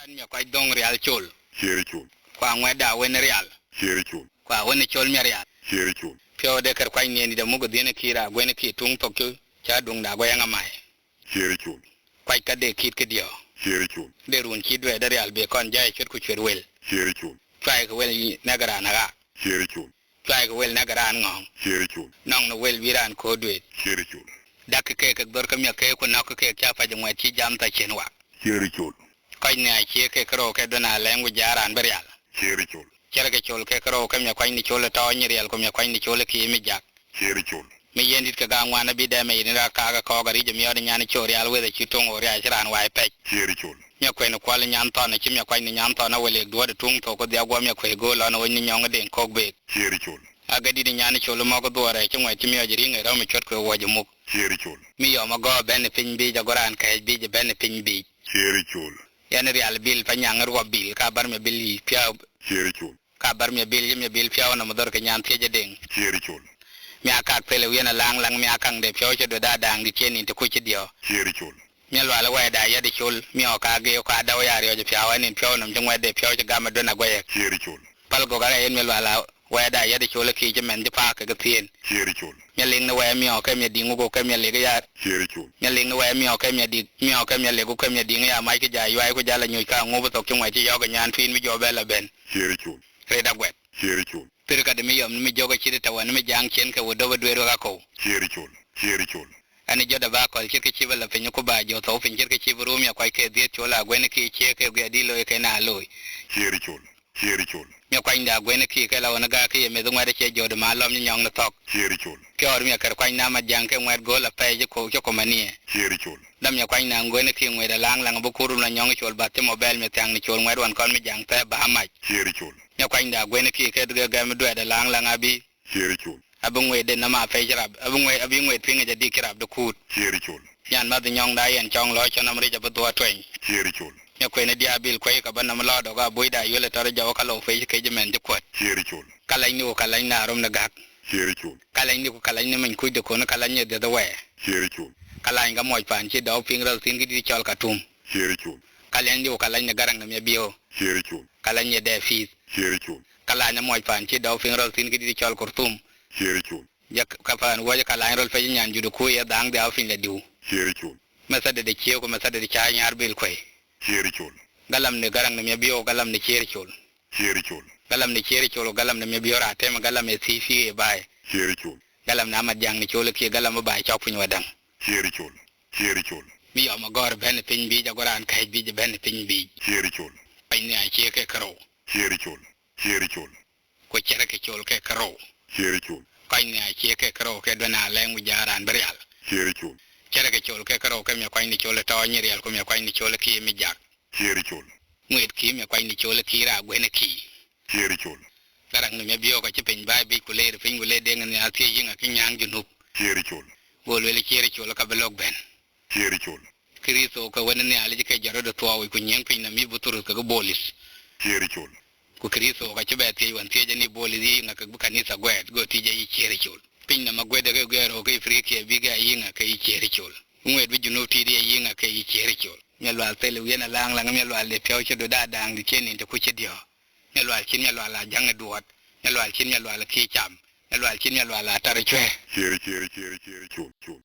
kan mi ko dong real chul Chere chul. kwa ngweda wen real Chere chul. kwa wen chul mi real Chere chul. pyo de kar kwa ni da mugo dine kira gwen ki tung tok chu cha dung da go yanga mai Chere chul. kwa ka de kit ke dio Chere chul. de run ki dwe da real be kon jai chut ku chwer wel Chere chul. kwa ka wel na gara na ga Chere chul. kwa ka wel na gara ngong Chere chul. nong no wel wiran ko dwe Chere chul. dak ke ke dor ka mi ke ko na ko ke kya fa jangwa chi jam ta chen wa Chere chul. kwa ni a chi ke kro ke dona lengu jaran berial Chere chul. chere ke chul ke kro ke mi kwa ni chul to ni real ko mi kwa ni chul ki mi jak Chere chul. mi yendit ka ga ngwana bi de me ni ra ka ga ko ga ri je mi od nyani chori al we de chi tong ori a chiran wa pe Chere chul. mi ko ni kwal nyan to na chi mi kwa ni nyan to na wele do de tung to ko dia go mi ko go lo na woni nyong de ko be Chere chul. aga di nyani chul mo ko do re chi ngwa chi mi ojiri ngai ro mi chot ko wo je mu Chere chul. mi yo ma go ben pin bi ja goran ka bi je ben pin bi Chere chul. yan real bil pa nyang ro bil ka bar mi bil pia Chere chul. ka bar mi bil pia na mo dor ka nyan te je ding Chere chul. mi aka pele wi na lang mi akang de pio che do da dang di cheni te ku chi dio Chere chul. mi lo ala wa da ya de chul mi o ka ge ka da ya ri jo pia wa ni pio nam jngwa de pio che ga ma do na go ye Chere chul. pal go ga en mi lo ala wa da ya de chul ki je men de pa ka ga tien Chere chul. mi ling na wa mi o ka mi dingu go ka mi le ga ya Chere chul. mi ling na wa mi o ka mi di mi o ka mi le go ka mi ding ya mai ki ja yu ai ko ja la nyu ka ngo bo to ki ngwa chi yo ga nyan fin mi jo be la ben Chere chul. re da gwet Chere chul. pir ka de mi yom mi jogo chi de ta wa mi jang chen ka wo do ba dwe ro ga ko Chere chul. Chere chul. ani joda ba ko chir ke chi bala penyo ko ba jo to fin chir ke chi buru mi ko ke die chola gwen ki che ke ga di lo ke na lo Chere chul. Chere chul. mi ko inda gwen ki ke la wona ga ke me dungwa de che joda ma lom nyong na tok Chere chul. ke or mi ka ko na ma jang ke ngwet go la pe je ko ko manie Chere chul. dam ya ko na gwen ki ngwe da lang bu kuru na nyong chol ba te mobile me tang ni chol ngwet wan kon mi jang te ba ma Chere chul. mi ko inda gwen ki ke ga me do da lang abi Chere chul. abungwe de na ma fe jirab abungwe pinga ja dikirab de kut Chere chul. yan ma de nyong da yen chong lo chonam ri ja bu do twen Chere chul. mi ko ne dia bil ko ka ban na lo do ga boy da yole tar ja ka lo fe ke je men de ko Chere chul. kala ni ko kala na rom na gak Chere chul. kala ni ko kala ni men ku de ko na kala ni de da we Chere chul. kala nga mo pan chi do ping ral tin gi di chol ka tum Chere chul. kala ni ko kala ni garang na me bio Chere chul. kala ni de fi Chere chul. kala na mo pan chi do ping ral tin gi di chol kurtum Chere chul. ya ka pan wo ja kala ral fe nyan ju ko ya dang de afin le diu Chere chul. masa de chiyo ko masa de cha nyar bil ko Chere chul. galam ne garang na me bio galam ne cher chol Chere chul. galam ne cher chol galam ne me bio ra te ma galam e si fi e bai Chere chul. galam na ma jang ni chol ki galam ba chok pin wadang Chere chul. Chere chul. mi yo ma gor ben pin bi ja goran kai bi je ben pin bi Chere chul. ai ne a che ke karo Chere chul. Chere chul. ko chere ke chol ke karo Chere chul. kai ne a che ke karo ke dona lengu jaran berial Chere chul. chere ke chol ke karo ke mi kwai ni chol to ni real ko mi kwai ni chol ki mi jak Chere chul. muet ki mi kwai ni chol ki ra gwen ki Chere chul. garang ne me bio ko che pin bai bi ku le pin ku le de ngan ya ti yin a kin yang ju nup Chere chul. go le chere chol ka blog ben Chere chul. kristo ko wani ne ali ke jaro da to ku nyen pin na mi buturu ka bolis Chere chul. ku kristo ka che be ti wan ti je ni bolis nga ka bu kanisa gwet go ti je yi chere chol pin na magwede ke gwero ke frike bi ga yi nga ke yi chere chol ngwet bi junu ti de yi nga ke yi chere chol nyalo al tele wi na lang nyalo al le pyo che do da dang di cheni te ku che dio nyalo al chin nyalo al jang duot nyalo al chin nyalo al ki cham nyalo al chin nyalo al tar chwe Chere chul. Chul. Chul.